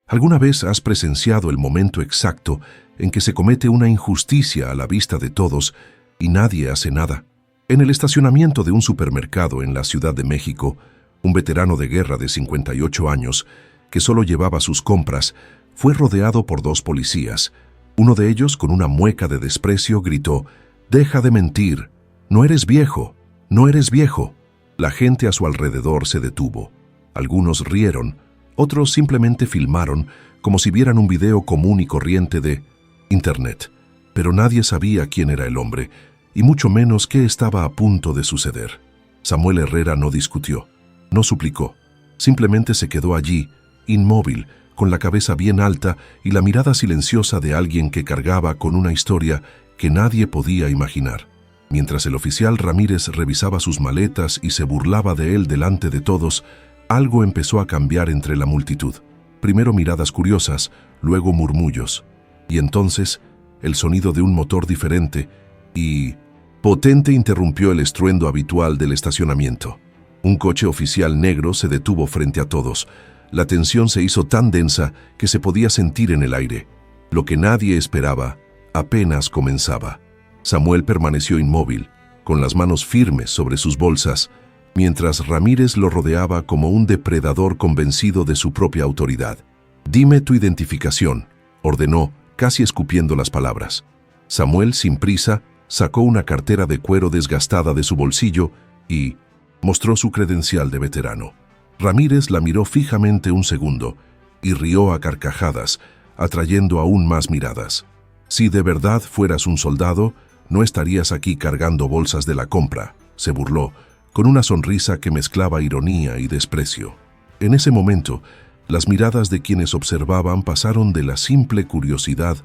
¿Alguna vez has presenciado el momento exacto en que se comete una injusticia a la vista de todos y nadie hace nada? En el estacionamiento de un supermercado en la Ciudad de México, un veterano de guerra de 58 años, que solo llevaba sus compras, fue rodeado por dos policías. Uno de ellos, con una mueca de desprecio, gritó: «¡Deja de mentir! ¡No eres viejo! ¡No eres viejo!». La gente a su alrededor se detuvo. Algunos rieron, otros simplemente filmaron como si vieran un video común y corriente de Internet. Pero nadie sabía quién era el hombre, y mucho menos qué estaba a punto de suceder. Samuel Herrera no discutió, no suplicó. Simplemente se quedó allí, inmóvil, con la cabeza bien alta y la mirada silenciosa de alguien que cargaba con una historia que nadie podía imaginar. Mientras el oficial Ramírez revisaba sus maletas y se burlaba de él delante de todos, algo empezó a cambiar entre la multitud. Primero miradas curiosas, luego murmullos. Y entonces, el sonido de un motor diferente y potente interrumpió el estruendo habitual del estacionamiento. Un coche oficial negro se detuvo frente a todos. La tensión se hizo tan densa que se podía sentir en el aire. Lo que nadie esperaba apenas comenzaba. Samuel permaneció inmóvil, con las manos firmes sobre sus bolsas, mientras Ramírez lo rodeaba como un depredador convencido de su propia autoridad. «Dime tu identificación», ordenó, casi escupiendo las palabras. Samuel, sin prisa, sacó una cartera de cuero desgastada de su bolsillo y mostró su credencial de veterano. Ramírez la miró fijamente un segundo y rió a carcajadas, atrayendo aún más miradas. «Si de verdad fueras un soldado, no estarías aquí cargando bolsas de la compra», se burló, con una sonrisa que mezclaba ironía y desprecio. En ese momento, las miradas de quienes observaban pasaron de la simple curiosidad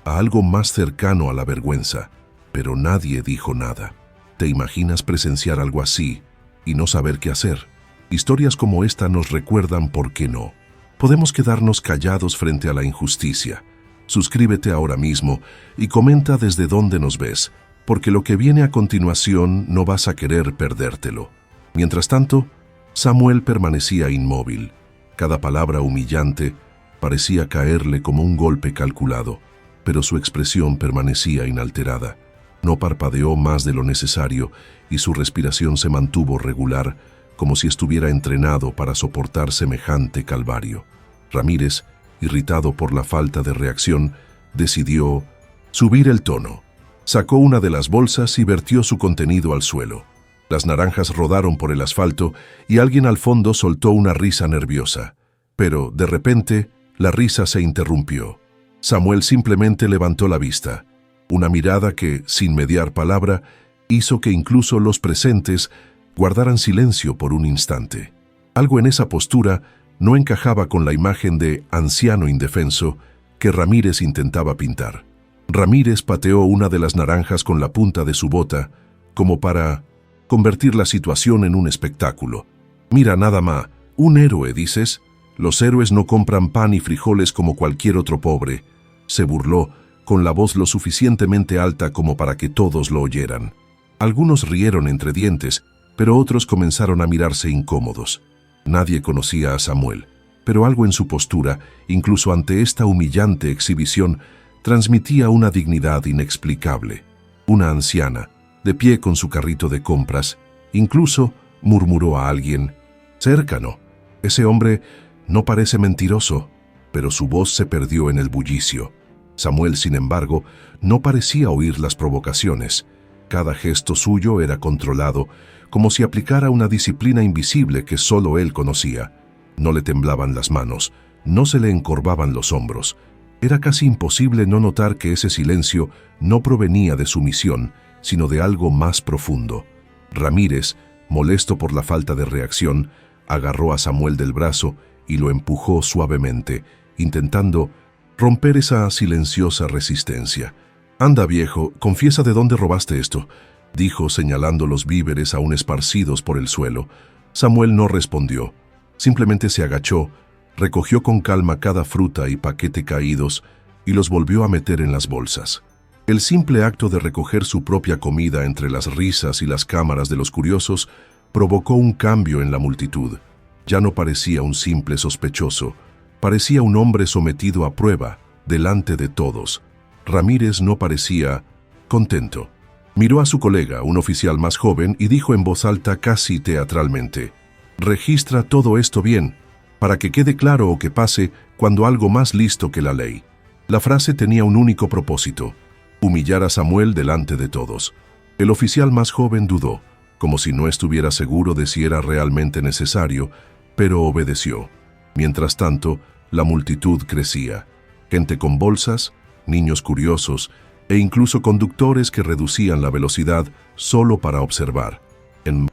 a algo más cercano a la vergüenza, pero nadie dijo nada. ¿Te imaginas presenciar algo así y no saber qué hacer? Historias como esta nos recuerdan por qué no. Podemos quedarnos callados frente a la injusticia. Suscríbete ahora mismo y comenta desde dónde nos ves, porque lo que viene a continuación no vas a querer perdértelo. Mientras tanto, Samuel permanecía inmóvil. Cada palabra humillante parecía caerle como un golpe calculado, pero su expresión permanecía inalterada. No parpadeó más de lo necesario y su respiración se mantuvo regular, como si estuviera entrenado para soportar semejante calvario. Ramírez, irritado por la falta de reacción, decidió subir el tono. Sacó una de las bolsas y vertió su contenido al suelo. Las naranjas rodaron por el asfalto y alguien al fondo soltó una risa nerviosa. Pero, de repente, la risa se interrumpió. Samuel simplemente levantó la vista. Una mirada que, sin mediar palabra, hizo que incluso los presentes guardaran silencio por un instante. Algo en esa postura no encajaba con la imagen de anciano indefenso que Ramírez intentaba pintar. Ramírez pateó una de las naranjas con la punta de su bota, como para convertir la situación en un espectáculo. «Mira nada más, un héroe, dices. Los héroes no compran pan y frijoles como cualquier otro pobre», se burló, con la voz lo suficientemente alta como para que todos lo oyeran. Algunos rieron entre dientes, pero otros comenzaron a mirarse incómodos. Nadie conocía a Samuel, pero algo en su postura, incluso ante esta humillante exhibición, transmitía una dignidad inexplicable. Una anciana, de pie con su carrito de compras, incluso murmuró a alguien: «Cercano, ese hombre no parece mentiroso», pero su voz se perdió en el bullicio. Samuel, sin embargo, no parecía oír las provocaciones. Cada gesto suyo era controlado, como si aplicara una disciplina invisible que solo él conocía. No le temblaban las manos, no se le encorvaban los hombros. Era casi imposible no notar que ese silencio no provenía de sumisión, sino de algo más profundo. Ramírez, molesto por la falta de reacción, agarró a Samuel del brazo y lo empujó suavemente, intentando romper esa silenciosa resistencia. «Anda, viejo, confiesa de dónde robaste esto», dijo señalando los víveres aún esparcidos por el suelo. Samuel no respondió. Simplemente se agachó, recogió con calma cada fruta y paquete caídos y los volvió a meter en las bolsas. El simple acto de recoger su propia comida entre las risas y las cámaras de los curiosos provocó un cambio en la multitud. Ya no parecía un simple sospechoso, Parecía un hombre sometido a prueba, delante de todos. Ramírez no parecía contento. Miró a su colega, un oficial más joven, y dijo en voz alta, casi teatralmente: «Registra todo esto bien, para que quede claro o que pase cuando algo más listo que la ley». La frase tenía un único propósito: humillar a Samuel delante de todos. El oficial más joven dudó, como si no estuviera seguro de si era realmente necesario, pero obedeció. Mientras tanto, la multitud crecía. Gente con bolsas, niños curiosos e incluso conductores que reducían la velocidad solo para observar. El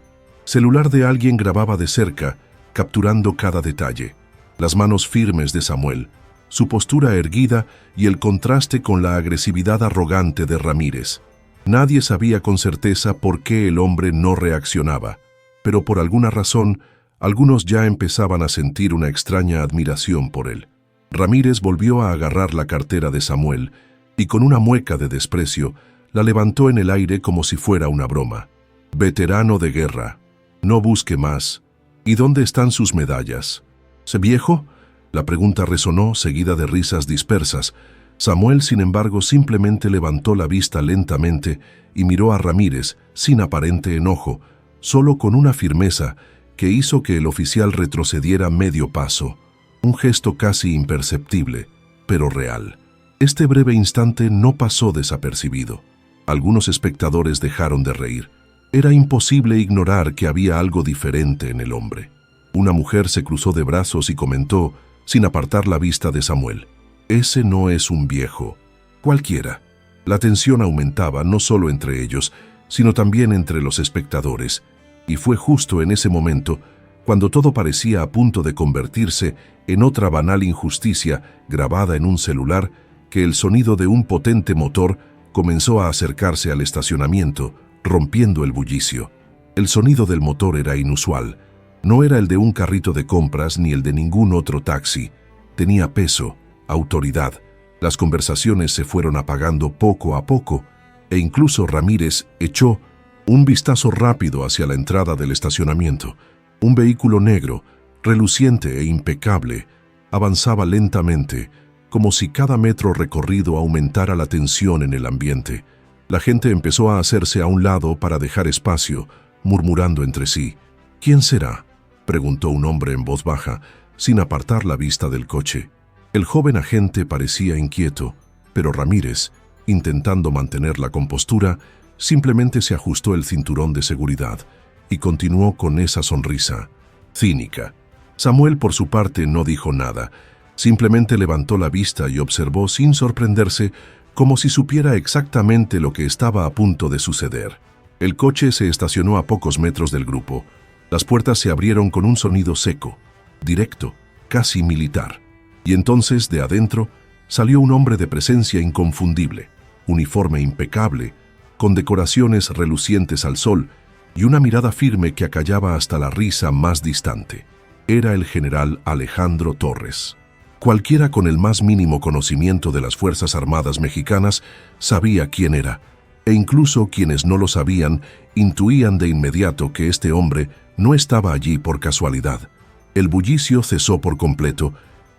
celular de alguien grababa de cerca, capturando cada detalle. Las manos firmes de Samuel, su postura erguida y el contraste con la agresividad arrogante de Ramírez. Nadie sabía con certeza por qué el hombre no reaccionaba, pero por alguna razón, algunos ya empezaban a sentir una extraña admiración por él. Ramírez volvió a agarrar la cartera de Samuel y con una mueca de desprecio la levantó en el aire como si fuera una broma. «Veterano de guerra, no busque más. ¿Y dónde están sus medallas? ¿Se viejo?». La pregunta resonó, seguida de risas dispersas. Samuel, sin embargo, simplemente levantó la vista lentamente y miró a Ramírez, sin aparente enojo, solo con una firmeza que hizo que el oficial retrocediera medio paso. Un gesto casi imperceptible, pero real. Este breve instante no pasó desapercibido. Algunos espectadores dejaron de reír. Era imposible ignorar que había algo diferente en el hombre. Una mujer se cruzó de brazos y comentó, sin apartar la vista de Samuel: «Ese no es un viejo cualquiera». La tensión aumentaba no solo entre ellos, sino también entre los espectadores, y fue justo en ese momento, cuando todo parecía a punto de convertirse en otra banal injusticia grabada en un celular, que el sonido de un potente motor comenzó a acercarse al estacionamiento, rompiendo el bullicio. El sonido del motor era inusual. No era el de un carrito de compras ni el de ningún otro taxi. Tenía peso, autoridad. Las conversaciones se fueron apagando poco a poco, e incluso Ramírez echó un vistazo rápido hacia la entrada del estacionamiento. Un vehículo negro, reluciente e impecable, avanzaba lentamente, como si cada metro recorrido aumentara la tensión en el ambiente. La gente empezó a hacerse a un lado para dejar espacio, murmurando entre sí. «¿Quién será?», preguntó un hombre en voz baja, sin apartar la vista del coche. El joven agente parecía inquieto, pero Ramírez, intentando mantener la compostura, simplemente se ajustó el cinturón de seguridad y continuó con esa sonrisa cínica. Samuel, por su parte, no dijo nada. Simplemente levantó la vista y observó sin sorprenderse, como si supiera exactamente lo que estaba a punto de suceder. El coche se estacionó a pocos metros del grupo. Las puertas se abrieron con un sonido seco, directo, casi militar. Y entonces, de adentro, salió un hombre de presencia inconfundible, uniforme impecable, con decoraciones relucientes al sol y una mirada firme que acallaba hasta la risa más distante. Era el general Alejandro Torres. Cualquiera con el más mínimo conocimiento de las Fuerzas Armadas mexicanas sabía quién era, e incluso quienes no lo sabían intuían de inmediato que este hombre no estaba allí por casualidad. El bullicio cesó por completo,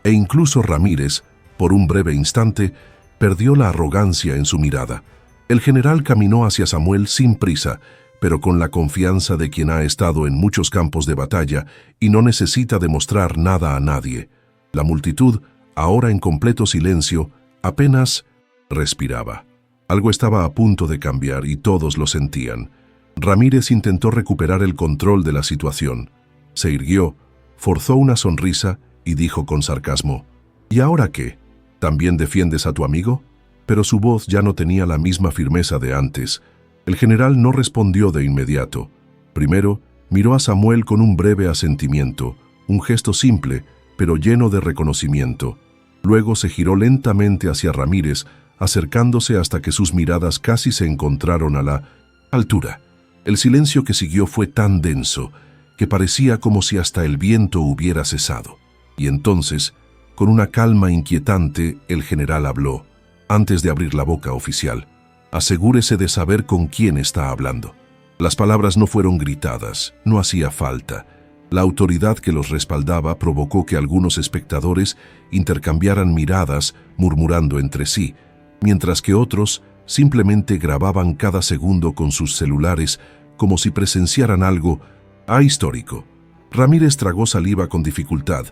e incluso Ramírez, por un breve instante, perdió la arrogancia en su mirada. El general caminó hacia Samuel sin prisa, pero con la confianza de quien ha estado en muchos campos de batalla y no necesita demostrar nada a nadie. La multitud, ahora en completo silencio, apenas respiraba. Algo estaba a punto de cambiar y todos lo sentían. Ramírez intentó recuperar el control de la situación. Se irguió, forzó una sonrisa y dijo con sarcasmo: «¿Y ahora qué? ¿También defiendes a tu amigo?». Pero su voz ya no tenía la misma firmeza de antes. El general no respondió de inmediato. Primero, miró a Samuel con un breve asentimiento, un gesto simple, pero lleno de reconocimiento. Luego se giró lentamente hacia Ramírez, acercándose hasta que sus miradas casi se encontraron a la altura. El silencio que siguió fue tan denso que parecía como si hasta el viento hubiera cesado. Y entonces, con una calma inquietante, el general habló: «Antes de abrir la boca, oficial, asegúrese de saber con quién está hablando». Las palabras no fueron gritadas, no hacía falta. La autoridad que los respaldaba provocó que algunos espectadores intercambiaran miradas murmurando entre sí, mientras que otros simplemente grababan cada segundo con sus celulares como si presenciaran algo ahistórico. Ramírez tragó saliva con dificultad,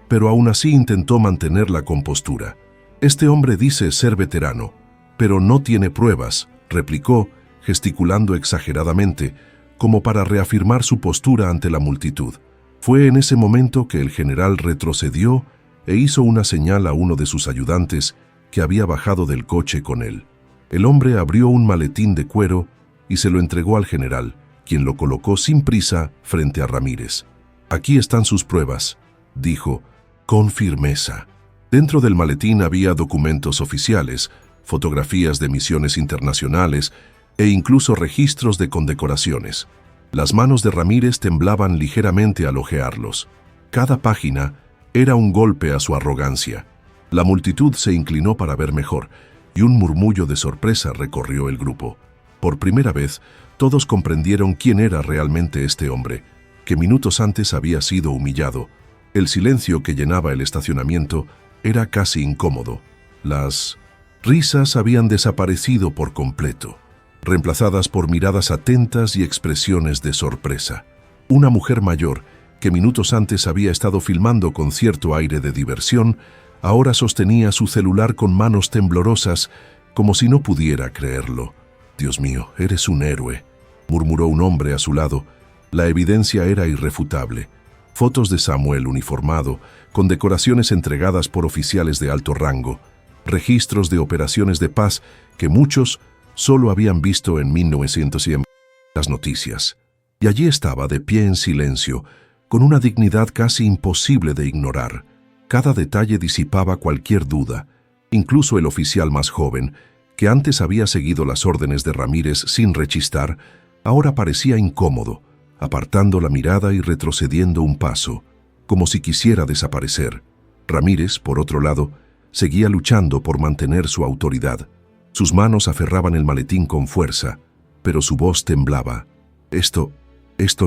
pero aún así intentó mantener la compostura. «Este hombre dice ser veterano, pero no tiene pruebas», replicó, gesticulando exageradamente, como para reafirmar su postura ante la multitud. Fue en ese momento que el general retrocedió e hizo una señal a uno de sus ayudantes que había bajado del coche con él. El hombre abrió un maletín de cuero y se lo entregó al general, quien lo colocó sin prisa frente a Ramírez. «Aquí están sus pruebas», dijo, con firmeza. Dentro del maletín había documentos oficiales, fotografías de misiones internacionales e incluso registros de condecoraciones. Las manos de Ramírez temblaban ligeramente al hojearlos. Cada página era un golpe a su arrogancia. La multitud se inclinó para ver mejor, y un murmullo de sorpresa recorrió el grupo. Por primera vez, todos comprendieron quién era realmente este hombre, que minutos antes había sido humillado. El silencio que llenaba el estacionamiento era casi incómodo. Las risas habían desaparecido por completo, reemplazadas por miradas atentas y expresiones de sorpresa. Una mujer mayor, que minutos antes había estado filmando con cierto aire de diversión, ahora sostenía su celular con manos temblorosas, como si no pudiera creerlo. «Dios mío, eres un héroe», murmuró un hombre a su lado. La evidencia era irrefutable. Fotos de Samuel uniformado, con decoraciones entregadas por oficiales de alto rango, registros de operaciones de paz que muchos solo habían visto en 1900 y en las noticias. Y allí estaba, de pie en silencio, con una dignidad casi imposible de ignorar. Cada detalle disipaba cualquier duda. Incluso el oficial más joven, que antes había seguido las órdenes de Ramírez sin rechistar, ahora parecía incómodo, apartando la mirada y retrocediendo un paso, como si quisiera desaparecer. Ramírez, por otro lado, seguía luchando por mantener su autoridad. Sus manos aferraban el maletín con fuerza, pero su voz temblaba. Esto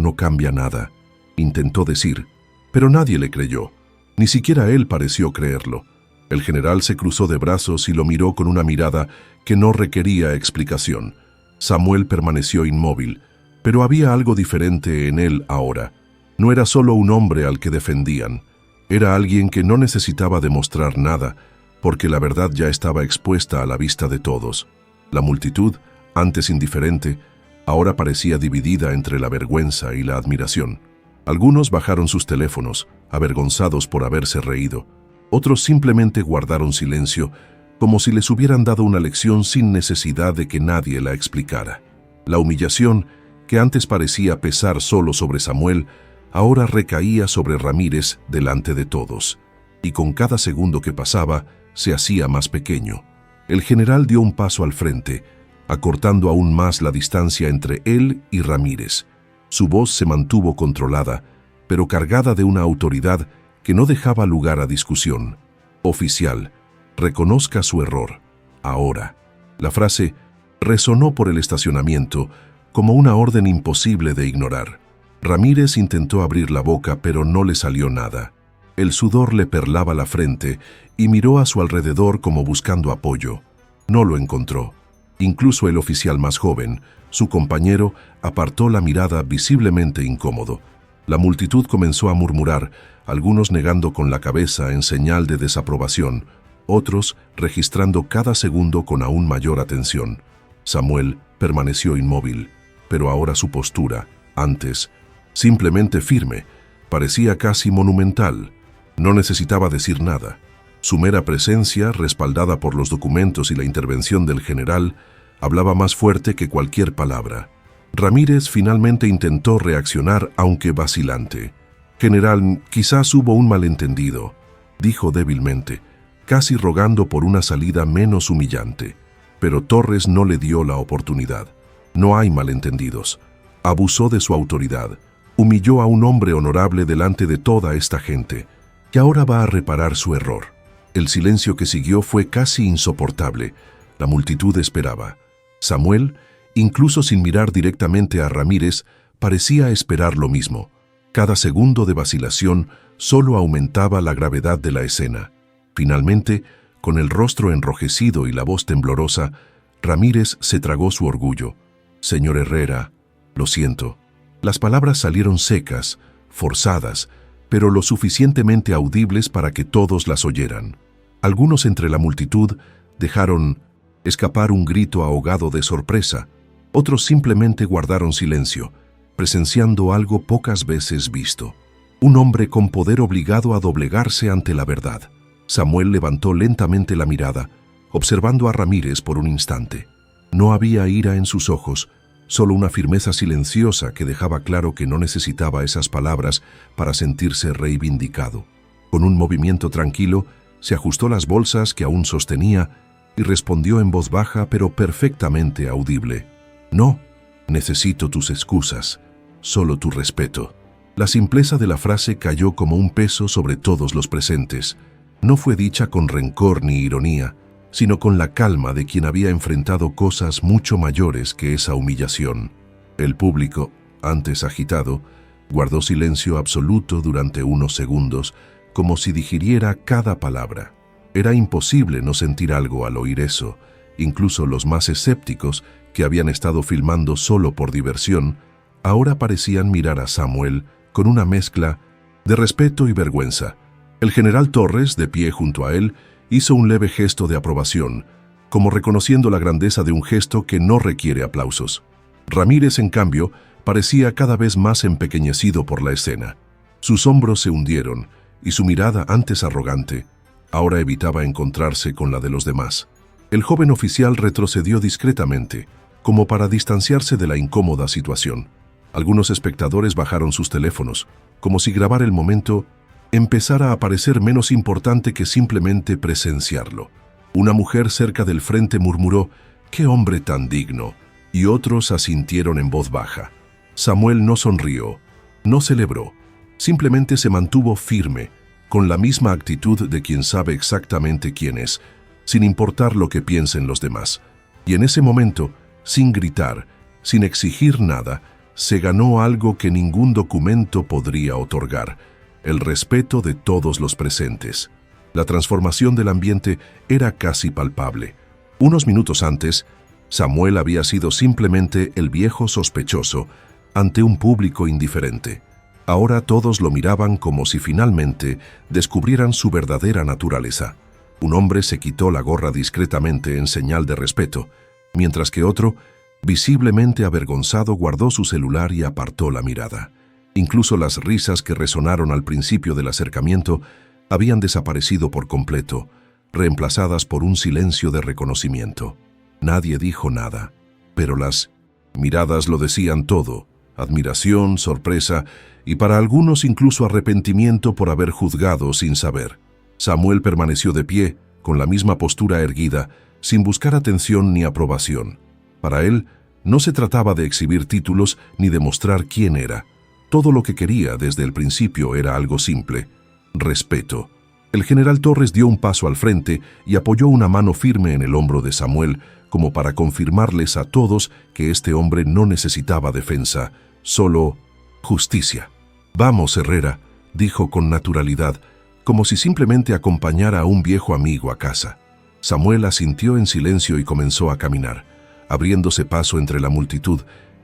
no cambia nada», intentó decir, pero nadie le creyó. Ni siquiera él pareció creerlo. El general se cruzó de brazos y lo miró con una mirada que no requería explicación. Samuel permaneció inmóvil, pero había algo diferente en él ahora. No era solo un hombre al que defendían, era alguien que no necesitaba demostrar nada, porque la verdad ya estaba expuesta a la vista de todos. La multitud, antes indiferente, ahora parecía dividida entre la vergüenza y la admiración. Algunos bajaron sus teléfonos, avergonzados por haberse reído. Otros simplemente guardaron silencio, como si les hubieran dado una lección sin necesidad de que nadie la explicara. La humillación, que antes parecía pesar solo sobre Samuel, ahora recaía sobre Ramírez delante de todos, y con cada segundo que pasaba se hacía más pequeño. El general dio un paso al frente, acortando aún más la distancia entre él y Ramírez. Su voz se mantuvo controlada, pero cargada de una autoridad que no dejaba lugar a discusión. «Oficial, reconozca su error. Ahora». La frase resonó por el estacionamiento como una orden imposible de ignorar. Ramírez intentó abrir la boca, pero no le salió nada. El sudor le perlaba la frente y miró a su alrededor como buscando apoyo. No lo encontró. Incluso el oficial más joven, su compañero, apartó la mirada visiblemente incómodo. La multitud comenzó a murmurar, algunos negando con la cabeza en señal de desaprobación, otros registrando cada segundo con aún mayor atención. Samuel permaneció inmóvil, pero ahora su postura, antes simplemente firme, parecía casi monumental. No necesitaba decir nada. Su mera presencia, respaldada por los documentos y la intervención del general, hablaba más fuerte que cualquier palabra. Ramírez finalmente intentó reaccionar, aunque vacilante. «General, quizás hubo un malentendido», dijo débilmente, casi rogando por una salida menos humillante. Pero Torres no le dio la oportunidad. «No hay malentendidos». Abusó de su autoridad. Humilló a un hombre honorable delante de toda esta gente, que ahora va a reparar su error. El silencio que siguió fue casi insoportable. La multitud esperaba. Samuel, incluso sin mirar directamente a Ramírez, parecía esperar lo mismo. Cada segundo de vacilación solo aumentaba la gravedad de la escena. Finalmente, con el rostro enrojecido y la voz temblorosa, Ramírez se tragó su orgullo. «Señor Herrera, lo siento». Las palabras salieron secas, forzadas, pero lo suficientemente audibles para que todos las oyeran. Algunos entre la multitud dejaron escapar un grito ahogado de sorpresa. Otros simplemente guardaron silencio, presenciando algo pocas veces visto. Un hombre con poder obligado a doblegarse ante la verdad. Samuel levantó lentamente la mirada, observando a Ramírez por un instante. No había ira en sus ojos, solo una firmeza silenciosa que dejaba claro que no necesitaba esas palabras para sentirse reivindicado. Con un movimiento tranquilo, se ajustó las bolsas que aún sostenía y respondió en voz baja pero perfectamente audible. «No, necesito tus excusas, solo tu respeto». La simpleza de la frase cayó como un peso sobre todos los presentes. No fue dicha con rencor ni ironía, sino con la calma de quien había enfrentado cosas mucho mayores que esa humillación. El público, antes agitado, guardó silencio absoluto durante unos segundos, como si digiriera cada palabra. Era imposible no sentir algo al oír eso. Incluso los más escépticos, que habían estado filmando solo por diversión, ahora parecían mirar a Samuel con una mezcla de respeto y vergüenza. El general Torres, de pie junto a él, hizo un leve gesto de aprobación, como reconociendo la grandeza de un gesto que no requiere aplausos. Ramírez, en cambio, parecía cada vez más empequeñecido por la escena. Sus hombros se hundieron, y su mirada, antes arrogante, ahora evitaba encontrarse con la de los demás. El joven oficial retrocedió discretamente, como para distanciarse de la incómoda situación. Algunos espectadores bajaron sus teléfonos, como si grabar el momento empezara a parecer menos importante que simplemente presenciarlo. Una mujer cerca del frente murmuró: «¡Qué hombre tan digno!», y otros asintieron en voz baja. Samuel no sonrió, no celebró, simplemente se mantuvo firme, con la misma actitud de quien sabe exactamente quién es, sin importar lo que piensen los demás. Y en ese momento, sin gritar, sin exigir nada, se ganó algo que ningún documento podría otorgar: el respeto de todos los presentes. La transformación del ambiente era casi palpable. Unos minutos antes, Samuel había sido simplemente el viejo sospechoso ante un público indiferente. Ahora todos lo miraban como si finalmente descubrieran su verdadera naturaleza. Un hombre se quitó la gorra discretamente en señal de respeto, mientras que otro, visiblemente avergonzado, guardó su celular y apartó la mirada. Incluso las risas que resonaron al principio del acercamiento habían desaparecido por completo, reemplazadas por un silencio de reconocimiento. Nadie dijo nada, pero las miradas lo decían todo: admiración, sorpresa y para algunos incluso arrepentimiento por haber juzgado sin saber. Samuel permaneció de pie, con la misma postura erguida, sin buscar atención ni aprobación. Para él, no se trataba de exhibir títulos ni de mostrar quién era. Todo lo que quería desde el principio era algo simple: respeto. El general Torres dio un paso al frente y apoyó una mano firme en el hombro de Samuel, como para confirmarles a todos que este hombre no necesitaba defensa, solo justicia. «Vamos, Herrera», dijo con naturalidad, como si simplemente acompañara a un viejo amigo a casa. Samuel asintió en silencio y comenzó a caminar, abriéndose paso entre la multitud,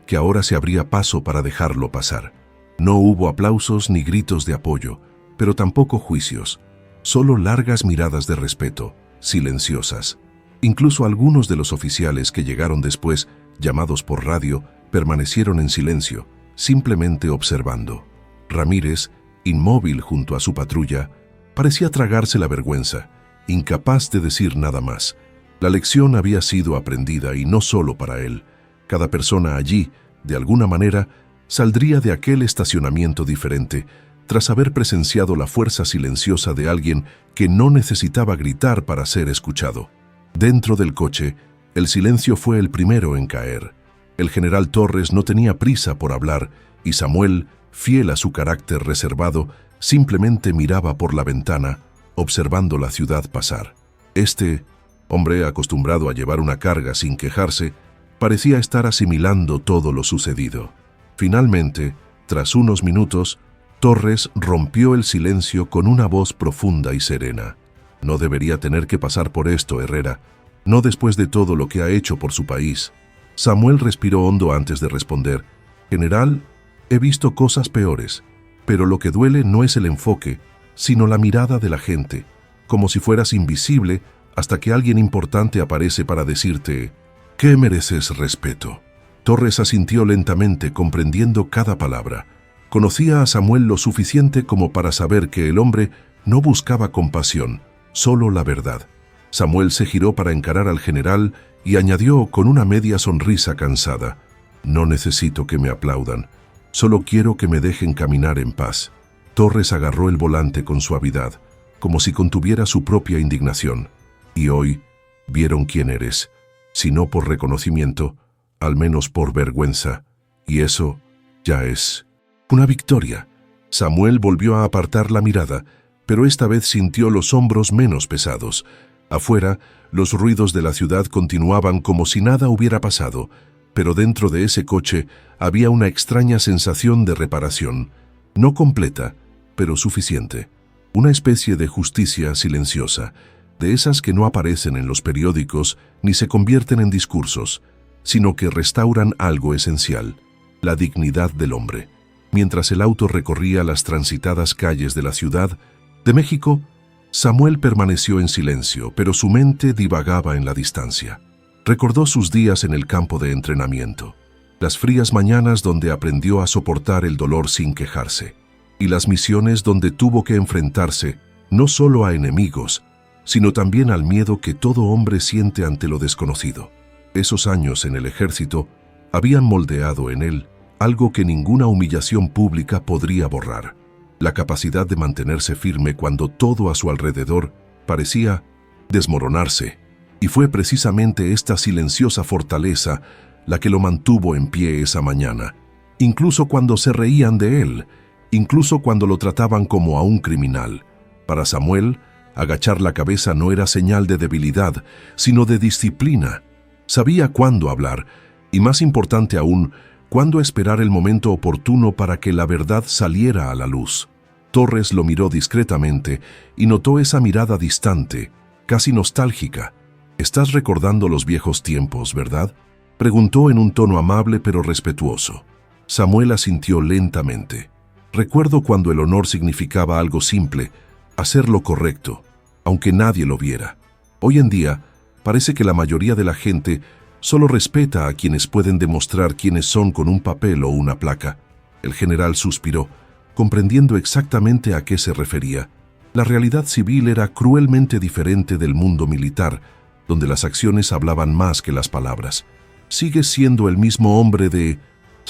que ahora se abría paso para dejarlo pasar. No hubo aplausos ni gritos de apoyo, pero tampoco juicios, solo largas miradas de respeto, silenciosas. Incluso algunos de los oficiales que llegaron después, llamados por radio, permanecieron en silencio, simplemente observando. Ramírez, inmóvil junto a su patrulla, parecía tragarse la vergüenza, incapaz de decir nada más. La lección había sido aprendida y no solo para él. Cada persona allí, de alguna manera, saldría de aquel estacionamiento diferente, tras haber presenciado la fuerza silenciosa de alguien que no necesitaba gritar para ser escuchado. Dentro del coche, el silencio fue el primero en caer. El general Torres no tenía prisa por hablar y Samuel, fiel a su carácter reservado, simplemente miraba por la ventana, observando la ciudad pasar. Este hombre, acostumbrado a llevar una carga sin quejarse, parecía estar asimilando todo lo sucedido. Finalmente, tras unos minutos, Torres rompió el silencio con una voz profunda y serena. No debería tener que pasar por esto, Herrera. No después de todo lo que ha hecho por su país. Samuel respiró hondo antes de responder. General, he visto cosas peores, pero lo que duele no es el enfoque, sino la mirada de la gente, como si fueras invisible hasta que alguien importante aparece para decirte, ¿qué mereces respeto? Torres asintió lentamente, comprendiendo cada palabra. Conocía a Samuel lo suficiente como para saber que el hombre no buscaba compasión, solo la verdad. Samuel se giró para encarar al general y añadió con una media sonrisa cansada, «No necesito que me aplaudan, solo quiero que me dejen caminar en paz». Torres agarró el volante con suavidad, como si contuviera su propia indignación. «Y hoy vieron quién eres, si no por reconocimiento, al menos por vergüenza, y eso ya es una victoria». Samuel volvió a apartar la mirada, pero esta vez sintió los hombros menos pesados. Afuera, los ruidos de la ciudad continuaban como si nada hubiera pasado, pero dentro de ese coche había una extraña sensación de reparación, no completa, pero suficiente. Una especie de justicia silenciosa, de esas que no aparecen en los periódicos ni se convierten en discursos, sino que restauran algo esencial, la dignidad del hombre. Mientras el auto recorría las transitadas calles de la Ciudad de México, Samuel permaneció en silencio, pero su mente divagaba en la distancia. Recordó sus días en el campo de entrenamiento, las frías mañanas donde aprendió a soportar el dolor sin quejarse, y las misiones donde tuvo que enfrentarse no solo a enemigos, sino también al miedo que todo hombre siente ante lo desconocido. Esos años en el ejército habían moldeado en él algo que ninguna humillación pública podría borrar: la capacidad de mantenerse firme cuando todo a su alrededor parecía desmoronarse. Y fue precisamente esta silenciosa fortaleza la que lo mantuvo en pie esa mañana, incluso cuando se reían de él, incluso cuando lo trataban como a un criminal. Para Samuel, agachar la cabeza no era señal de debilidad, sino de disciplina. Sabía cuándo hablar, y más importante aún, cuándo esperar el momento oportuno para que la verdad saliera a la luz. Torres lo miró discretamente y notó esa mirada distante, casi nostálgica. «Estás recordando los viejos tiempos, ¿verdad?», preguntó en un tono amable pero respetuoso. Samuel asintió lentamente. «Recuerdo cuando el honor significaba algo simple, hacer lo correcto, aunque nadie lo viera. Hoy en día, parece que la mayoría de la gente solo respeta a quienes pueden demostrar quiénes son con un papel o una placa». El general suspiró, comprendiendo exactamente a qué se refería. La realidad civil era cruelmente diferente del mundo militar, donde las acciones hablaban más que las palabras. «Sigues siendo el mismo hombre de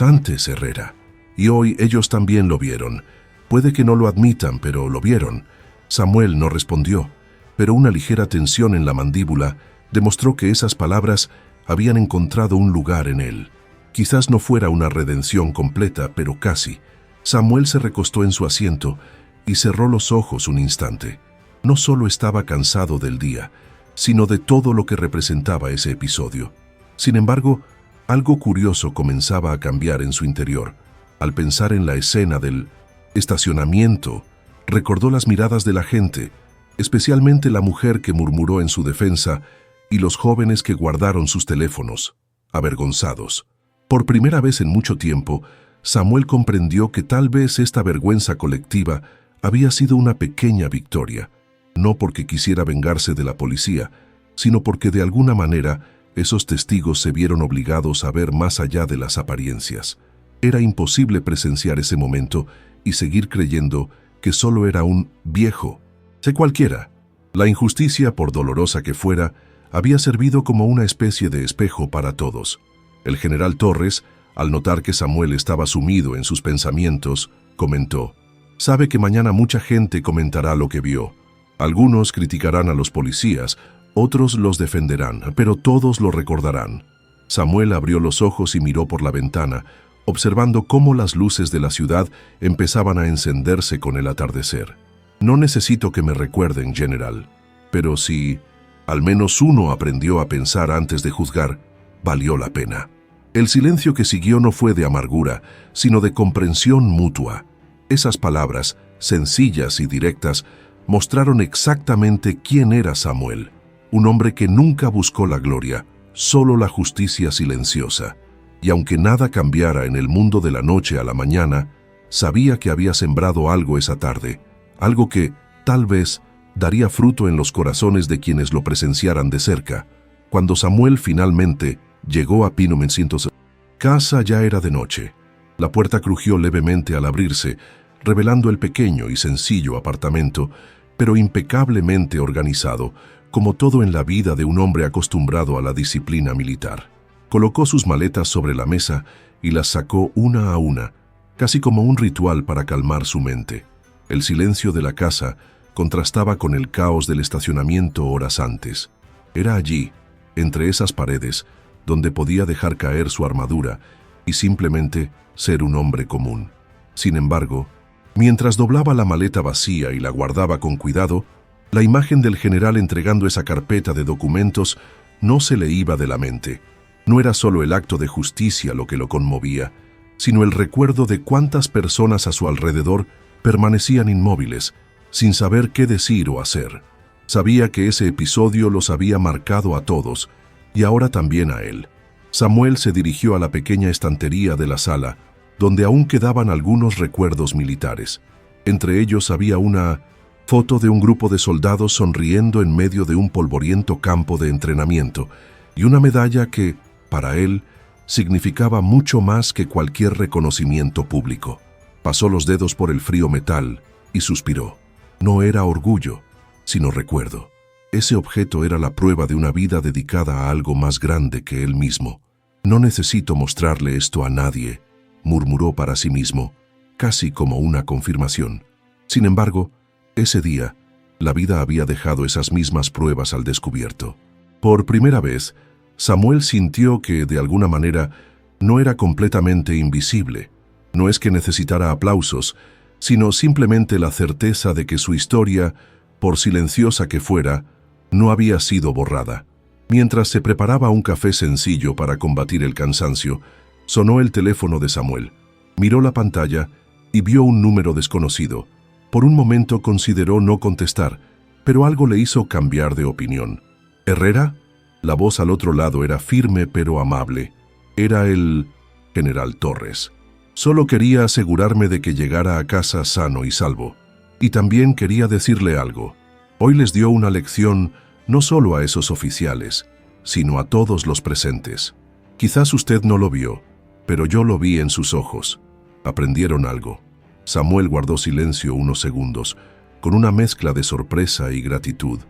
antes, Herrera. Y hoy ellos también lo vieron. Puede que no lo admitan, pero lo vieron». Samuel no respondió, pero una ligera tensión en la mandíbula demostró que esas palabras habían encontrado un lugar en él. Quizás no fuera una redención completa, pero casi. Samuel se recostó en su asiento y cerró los ojos un instante. No solo estaba cansado del día, sino de todo lo que representaba ese episodio. Sin embargo, algo curioso comenzaba a cambiar en su interior. Al pensar en la escena del estacionamiento, recordó las miradas de la gente, especialmente la mujer que murmuró en su defensa y los jóvenes que guardaron sus teléfonos, avergonzados. Por primera vez en mucho tiempo, Samuel comprendió que tal vez esta vergüenza colectiva había sido una pequeña victoria, no porque quisiera vengarse de la policía, sino porque de alguna manera esos testigos se vieron obligados a ver más allá de las apariencias. Era imposible presenciar ese momento y seguir creyendo que solo era un viejo, sé cualquiera. La injusticia, por dolorosa que fuera, había servido como una especie de espejo para todos. El general Torres, al notar que Samuel estaba sumido en sus pensamientos, comentó: «Sabe que mañana mucha gente comentará lo que vio. Algunos criticarán a los policías, otros los defenderán, pero todos lo recordarán». Samuel abrió los ojos y miró por la ventana, observando cómo las luces de la ciudad empezaban a encenderse con el atardecer. «No necesito que me recuerden, general, pero si al menos uno aprendió a pensar antes de juzgar, valió la pena». El silencio que siguió no fue de amargura, sino de comprensión mutua. Esas palabras, sencillas y directas, mostraron exactamente quién era Samuel, un hombre que nunca buscó la gloria, solo la justicia silenciosa. Y aunque nada cambiara en el mundo de la noche a la mañana, sabía que había sembrado algo esa tarde, algo que, tal vez, daría fruto en los corazones de quienes lo presenciaran de cerca. Cuando Samuel finalmente llegó a Pino 900, casa ya era de noche. La puerta crujió levemente al abrirse, revelando el pequeño y sencillo apartamento, pero impecablemente organizado, como todo en la vida de un hombre acostumbrado a la disciplina militar. Colocó sus maletas sobre la mesa y las sacó una a una, casi como un ritual para calmar su mente. El silencio de la casa contrastaba con el caos del estacionamiento horas antes. Era allí, entre esas paredes, donde podía dejar caer su armadura y simplemente ser un hombre común. Sin embargo, mientras doblaba la maleta vacía y la guardaba con cuidado, la imagen del general entregando esa carpeta de documentos no se le iba de la mente. No era solo el acto de justicia lo que lo conmovía, sino el recuerdo de cuántas personas a su alrededor permanecían inmóviles, sin saber qué decir o hacer. Sabía que ese episodio los había marcado a todos, y ahora también a él. Samuel se dirigió a la pequeña estantería de la sala, donde aún quedaban algunos recuerdos militares. Entre ellos había una foto de un grupo de soldados sonriendo en medio de un polvoriento campo de entrenamiento, y una medalla que, para él, significaba mucho más que cualquier reconocimiento público. Pasó los dedos por el frío metal y suspiró. No era orgullo, sino recuerdo. Ese objeto era la prueba de una vida dedicada a algo más grande que él mismo. No necesito mostrarle esto a nadie, murmuró para sí mismo, casi como una confirmación. Sin embargo, ese día, la vida había dejado esas mismas pruebas al descubierto. Por primera vez, Samuel sintió que, de alguna manera, no era completamente invisible. No es que necesitara aplausos, sino simplemente la certeza de que su historia, por silenciosa que fuera, no había sido borrada. Mientras se preparaba un café sencillo para combatir el cansancio, sonó el teléfono de Samuel. Miró la pantalla y vio un número desconocido. Por un momento consideró no contestar, pero algo le hizo cambiar de opinión. ¿Herrera? La voz al otro lado era firme pero amable. Era el general Torres. Solo quería asegurarme de que llegara a casa sano y salvo. Y también quería decirle algo. Hoy les dio una lección no solo a esos oficiales, sino a todos los presentes. Quizás usted no lo vio, pero yo lo vi en sus ojos. Aprendieron algo. Samuel guardó silencio unos segundos, con una mezcla de sorpresa y gratitud.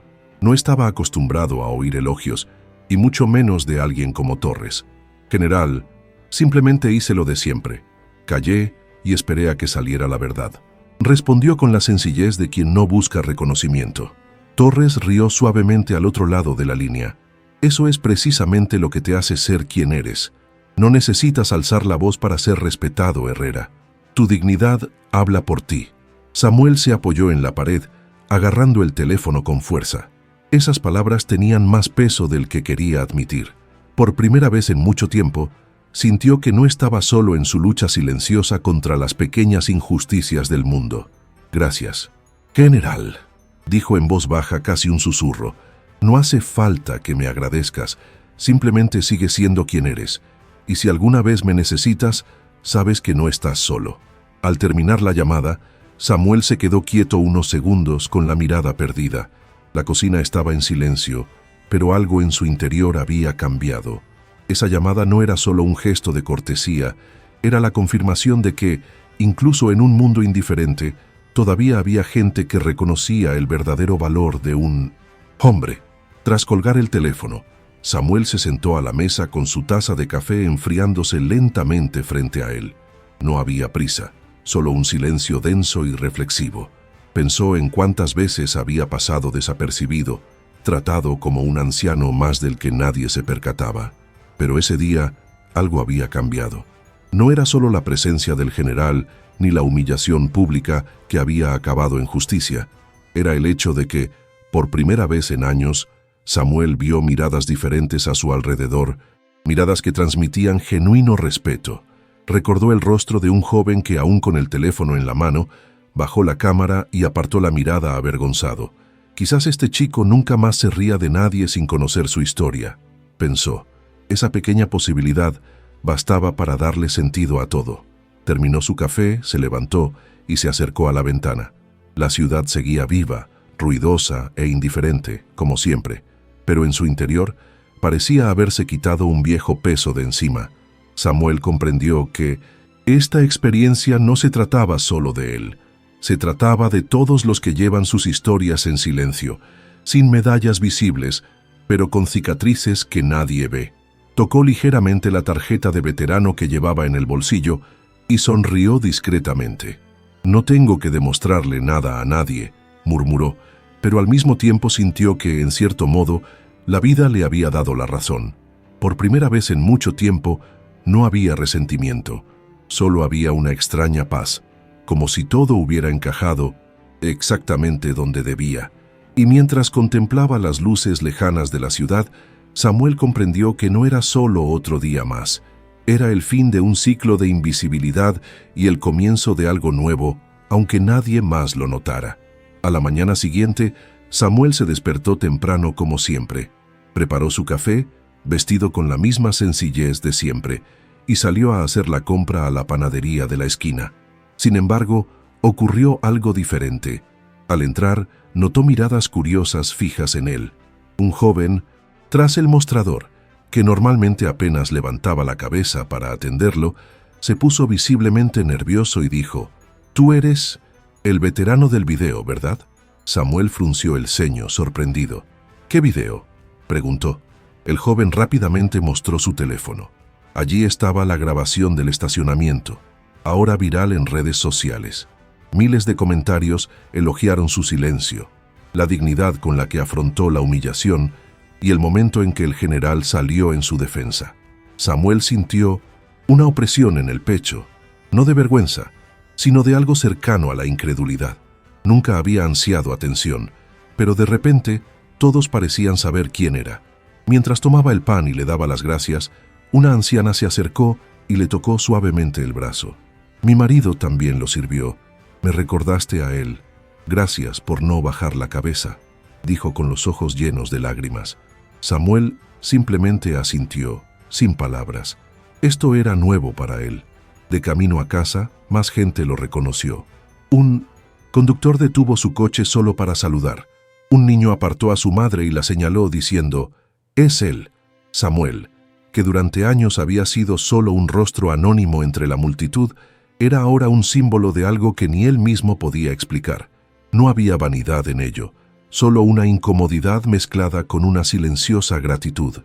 No estaba acostumbrado a oír elogios, y mucho menos de alguien como Torres. General, simplemente hice lo de siempre. Callé y esperé a que saliera la verdad. Respondió con la sencillez de quien no busca reconocimiento. Torres rió suavemente al otro lado de la línea. Eso es precisamente lo que te hace ser quien eres. No necesitas alzar la voz para ser respetado, Herrera. Tu dignidad habla por ti. Samuel se apoyó en la pared, agarrando el teléfono con fuerza. Esas palabras tenían más peso del que quería admitir. Por primera vez en mucho tiempo, sintió que no estaba solo en su lucha silenciosa contra las pequeñas injusticias del mundo. Gracias. General, dijo en voz baja, casi un susurro. No hace falta que me agradezcas, simplemente sigue siendo quien eres. Y si alguna vez me necesitas, sabes que no estás solo. Al terminar la llamada, Samuel se quedó quieto unos segundos con la mirada perdida. La cocina estaba en silencio, pero algo en su interior había cambiado. Esa llamada no era solo un gesto de cortesía, era la confirmación de que, incluso en un mundo indiferente, todavía había gente que reconocía el verdadero valor de un hombre. Tras colgar el teléfono, Samuel se sentó a la mesa con su taza de café enfriándose lentamente frente a él. No había prisa, solo un silencio denso y reflexivo. Pensó en cuántas veces había pasado desapercibido, tratado como un anciano más del que nadie se percataba. Pero ese día algo había cambiado. No era solo la presencia del general ni la humillación pública que había acabado en justicia. Era el hecho de que, por primera vez en años, Samuel vio miradas diferentes a su alrededor, miradas que transmitían genuino respeto. Recordó el rostro de un joven que, aún con el teléfono en la mano, bajó la cámara y apartó la mirada avergonzado. Quizás este chico nunca más se ría de nadie sin conocer su historia, pensó. Esa pequeña posibilidad bastaba para darle sentido a todo. Terminó su café, se levantó y se acercó a la ventana. La ciudad seguía viva, ruidosa e indiferente, como siempre, pero en su interior parecía haberse quitado un viejo peso de encima. Samuel comprendió que esta experiencia no se trataba solo de él. Se trataba de todos los que llevan sus historias en silencio, sin medallas visibles, pero con cicatrices que nadie ve. Tocó ligeramente la tarjeta de veterano que llevaba en el bolsillo y sonrió discretamente. «No tengo que demostrarle nada a nadie», murmuró, pero al mismo tiempo sintió que, en cierto modo, la vida le había dado la razón. Por primera vez en mucho tiempo, no había resentimiento, solo había una extraña paz, como si todo hubiera encajado exactamente donde debía. Y mientras contemplaba las luces lejanas de la ciudad, Samuel comprendió que no era solo otro día más. Era el fin de un ciclo de invisibilidad y el comienzo de algo nuevo, aunque nadie más lo notara. A la mañana siguiente, Samuel se despertó temprano como siempre. Preparó su café, vestido con la misma sencillez de siempre, y salió a hacer la compra a la panadería de la esquina. Sin embargo, ocurrió algo diferente. Al entrar, notó miradas curiosas fijas en él. Un joven, tras el mostrador, que normalmente apenas levantaba la cabeza para atenderlo, se puso visiblemente nervioso y dijo: «Tú eres el veterano del video, ¿verdad?». Samuel frunció el ceño, sorprendido. «¿Qué video?», preguntó. El joven rápidamente mostró su teléfono. Allí estaba la grabación del estacionamiento, ahora viral en redes sociales. Miles de comentarios elogiaron su silencio, la dignidad con la que afrontó la humillación y el momento en que el general salió en su defensa. Samuel sintió una opresión en el pecho, no de vergüenza, sino de algo cercano a la incredulidad. Nunca había ansiado atención, pero de repente todos parecían saber quién era. Mientras tomaba el pan y le daba las gracias, una anciana se acercó y le tocó suavemente el brazo. «Mi marido también lo sirvió. Me recordaste a él. Gracias por no bajar la cabeza», dijo con los ojos llenos de lágrimas. Samuel simplemente asintió, sin palabras. Esto era nuevo para él. De camino a casa, más gente lo reconoció. Un conductor detuvo su coche solo para saludar. Un niño apartó a su madre y la señaló diciendo: «Es él, Samuel», que durante años había sido solo un rostro anónimo entre la multitud, era ahora un símbolo de algo que ni él mismo podía explicar. No había vanidad en ello, solo una incomodidad mezclada con una silenciosa gratitud.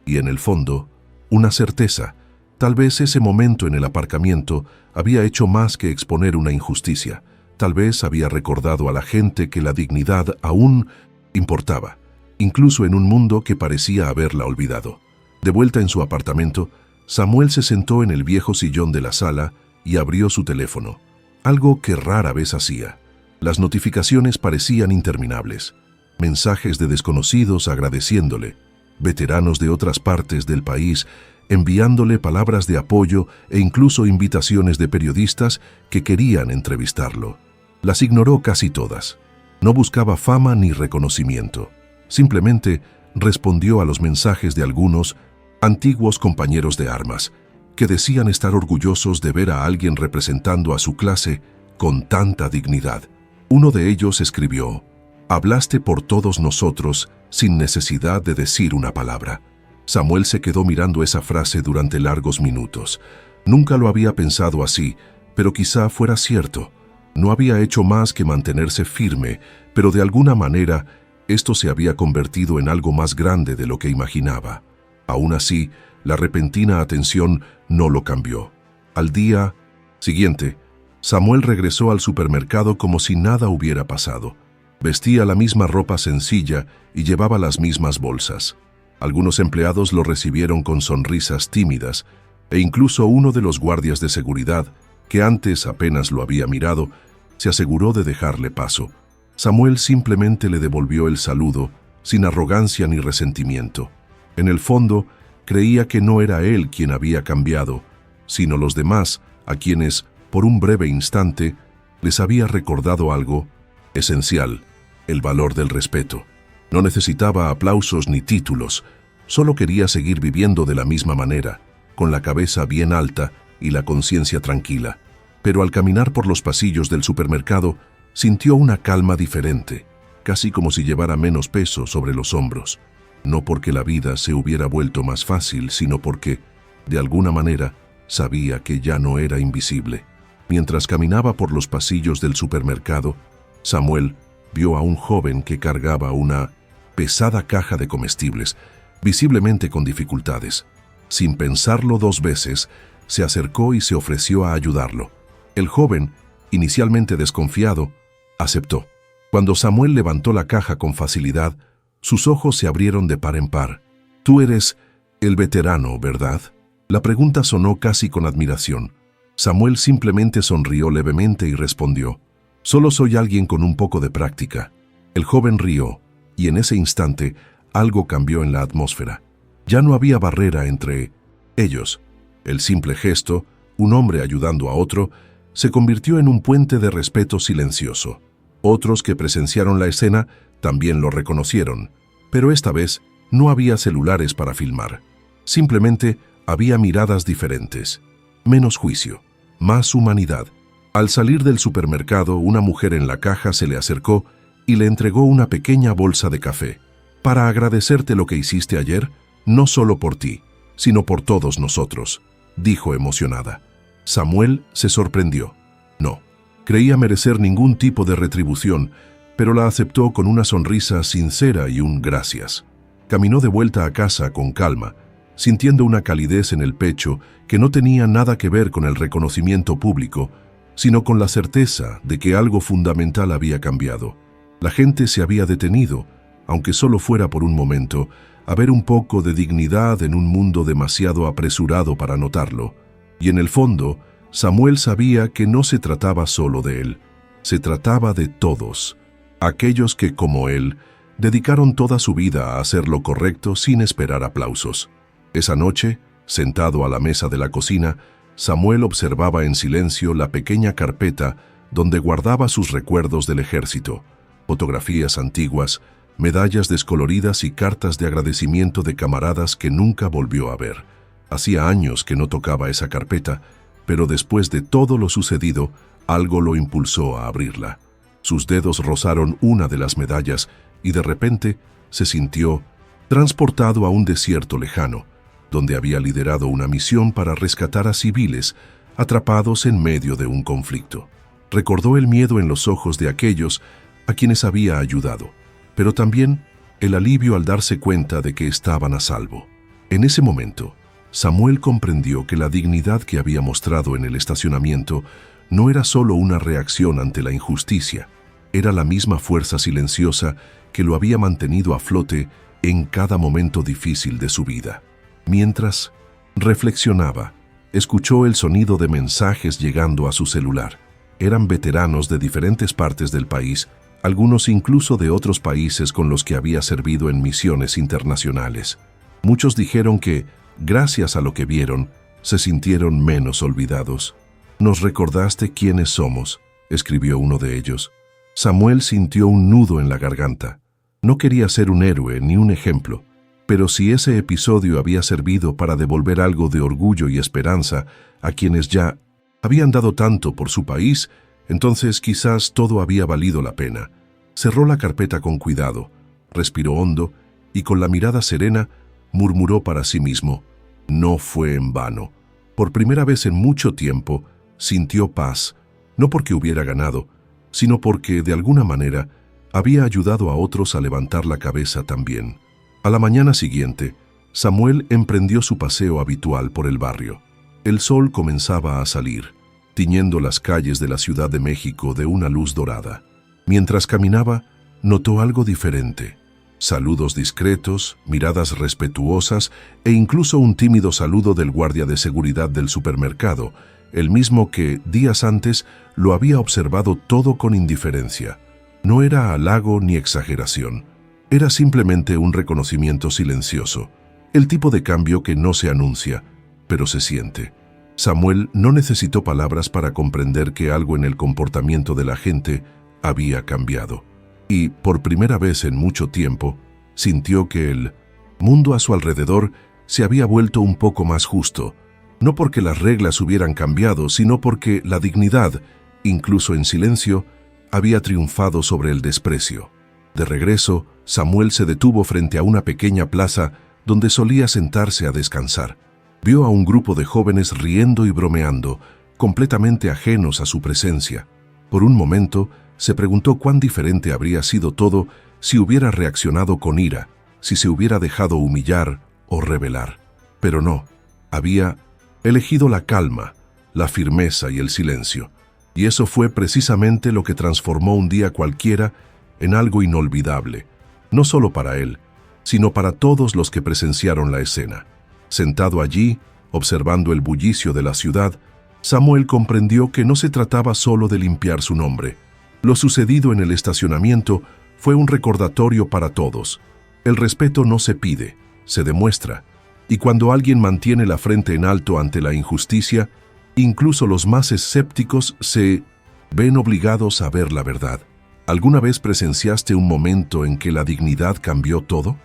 Y en el fondo, una certeza. Tal vez ese momento en el aparcamiento había hecho más que exponer una injusticia. Tal vez había recordado a la gente que la dignidad aún importaba, incluso en un mundo que parecía haberla olvidado. De vuelta en su apartamento, Samuel se sentó en el viejo sillón de la sala y abrió su teléfono, algo que rara vez hacía. Las notificaciones parecían interminables. Mensajes de desconocidos agradeciéndole, veteranos de otras partes del país enviándole palabras de apoyo e incluso invitaciones de periodistas que querían entrevistarlo. Las ignoró casi todas. No buscaba fama ni reconocimiento. Simplemente respondió a los mensajes de algunos antiguos compañeros de armas, que decían estar orgullosos de ver a alguien representando a su clase con tanta dignidad. Uno de ellos escribió: «Hablaste por todos nosotros sin necesidad de decir una palabra». Samuel se quedó mirando esa frase durante largos minutos. Nunca lo había pensado así, pero quizá fuera cierto. No había hecho más que mantenerse firme, pero de alguna manera esto se había convertido en algo más grande de lo que imaginaba. Aún así, la repentina atención no lo cambió. Al día siguiente, Samuel regresó al supermercado como si nada hubiera pasado. Vestía la misma ropa sencilla y llevaba las mismas bolsas. Algunos empleados lo recibieron con sonrisas tímidas, e incluso uno de los guardias de seguridad, que antes apenas lo había mirado, se aseguró de dejarle paso. Samuel simplemente le devolvió el saludo, sin arrogancia ni resentimiento. En el fondo, creía que no era él quien había cambiado, sino los demás, a quienes, por un breve instante, les había recordado algo esencial: el valor del respeto. No necesitaba aplausos ni títulos, solo quería seguir viviendo de la misma manera, con la cabeza bien alta y la conciencia tranquila. Pero al caminar por los pasillos del supermercado, sintió una calma diferente, casi como si llevara menos peso sobre los hombros. No porque la vida se hubiera vuelto más fácil, sino porque, de alguna manera, sabía que ya no era invisible. Mientras caminaba por los pasillos del supermercado, Samuel vio a un joven que cargaba una pesada caja de comestibles, visiblemente con dificultades. Sin pensarlo dos veces, se acercó y se ofreció a ayudarlo. El joven, inicialmente desconfiado, aceptó. Cuando Samuel levantó la caja con facilidad, sus ojos se abrieron de par en par. «Tú eres el veterano, ¿verdad?». La pregunta sonó casi con admiración. Samuel simplemente sonrió levemente y respondió: «Solo soy alguien con un poco de práctica». El joven rió, y en ese instante algo cambió en la atmósfera. Ya no había barrera entre ellos. El simple gesto, un hombre ayudando a otro, se convirtió en un puente de respeto silencioso. Otros que presenciaron la escena también lo reconocieron, pero esta vez no había celulares para filmar. Simplemente había miradas diferentes, menos juicio, más humanidad. Al salir del supermercado, una mujer en la caja se le acercó y le entregó una pequeña bolsa de café. «Para agradecerte lo que hiciste ayer, no solo por ti, sino por todos nosotros», dijo emocionada. Samuel se sorprendió. No creía merecer ningún tipo de retribución, pero la aceptó con una sonrisa sincera y un gracias. Caminó de vuelta a casa con calma, sintiendo una calidez en el pecho que no tenía nada que ver con el reconocimiento público, sino con la certeza de que algo fundamental había cambiado. La gente se había detenido, aunque solo fuera por un momento, a ver un poco de dignidad en un mundo demasiado apresurado para notarlo. Y en el fondo, Samuel sabía que no se trataba solo de él, se trataba de todos, aquellos que, como él, dedicaron toda su vida a hacer lo correcto sin esperar aplausos. Esa noche, sentado a la mesa de la cocina, Samuel observaba en silencio la pequeña carpeta donde guardaba sus recuerdos del ejército, fotografías antiguas, medallas descoloridas y cartas de agradecimiento de camaradas que nunca volvió a ver. Hacía años que no tocaba esa carpeta, pero después de todo lo sucedido, algo lo impulsó a abrirla. Sus dedos rozaron una de las medallas y de repente se sintió transportado a un desierto lejano, donde había liderado una misión para rescatar a civiles atrapados en medio de un conflicto. Recordó el miedo en los ojos de aquellos a quienes había ayudado, pero también el alivio al darse cuenta de que estaban a salvo. En ese momento, Samuel comprendió que la dignidad que había mostrado en el estacionamiento no era solo una reacción ante la injusticia, era la misma fuerza silenciosa que lo había mantenido a flote en cada momento difícil de su vida. Mientras reflexionaba, escuchó el sonido de mensajes llegando a su celular. Eran veteranos de diferentes partes del país, algunos incluso de otros países con los que había servido en misiones internacionales. Muchos dijeron que, gracias a lo que vieron, se sintieron menos olvidados. «Nos recordaste quiénes somos», escribió uno de ellos. Samuel sintió un nudo en la garganta. No quería ser un héroe ni un ejemplo, pero si ese episodio había servido para devolver algo de orgullo y esperanza a quienes ya habían dado tanto por su país, entonces quizás todo había valido la pena. Cerró la carpeta con cuidado, respiró hondo y con la mirada serena murmuró para sí mismo: «No fue en vano». Por primera vez en mucho tiempo, sintió paz, no porque hubiera ganado, sino porque, de alguna manera, había ayudado a otros a levantar la cabeza también. A la mañana siguiente, Samuel emprendió su paseo habitual por el barrio. El sol comenzaba a salir, tiñendo las calles de la Ciudad de México de una luz dorada. Mientras caminaba, notó algo diferente. Saludos discretos, miradas respetuosas e incluso un tímido saludo del guardia de seguridad del supermercado, el mismo que, días antes, lo había observado todo con indiferencia. No era halago ni exageración, era simplemente un reconocimiento silencioso, el tipo de cambio que no se anuncia, pero se siente. Samuel no necesitó palabras para comprender que algo en el comportamiento de la gente había cambiado. Y, por primera vez en mucho tiempo, sintió que el mundo a su alrededor se había vuelto un poco más justo, no porque las reglas hubieran cambiado, sino porque la dignidad, incluso en silencio, había triunfado sobre el desprecio. De regreso, Samuel se detuvo frente a una pequeña plaza donde solía sentarse a descansar. Vio a un grupo de jóvenes riendo y bromeando, completamente ajenos a su presencia. Por un momento, se preguntó cuán diferente habría sido todo si hubiera reaccionado con ira, si se hubiera dejado humillar o rebelar. Pero no, había elegido la calma, la firmeza y el silencio. Y eso fue precisamente lo que transformó un día cualquiera en algo inolvidable, no solo para él, sino para todos los que presenciaron la escena. Sentado allí, observando el bullicio de la ciudad, Samuel comprendió que no se trataba solo de limpiar su nombre. Lo sucedido en el estacionamiento fue un recordatorio para todos. El respeto no se pide, se demuestra. Y cuando alguien mantiene la frente en alto ante la injusticia, incluso los más escépticos se ven obligados a ver la verdad. ¿Alguna vez presenciaste un momento en que la dignidad cambió todo?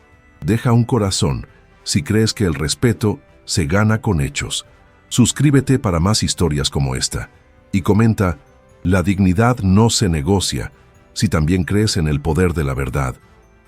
Deja un corazón si crees que el respeto se gana con hechos. Suscríbete para más historias como esta. Y comenta, la dignidad no se negocia, si también crees en el poder de la verdad.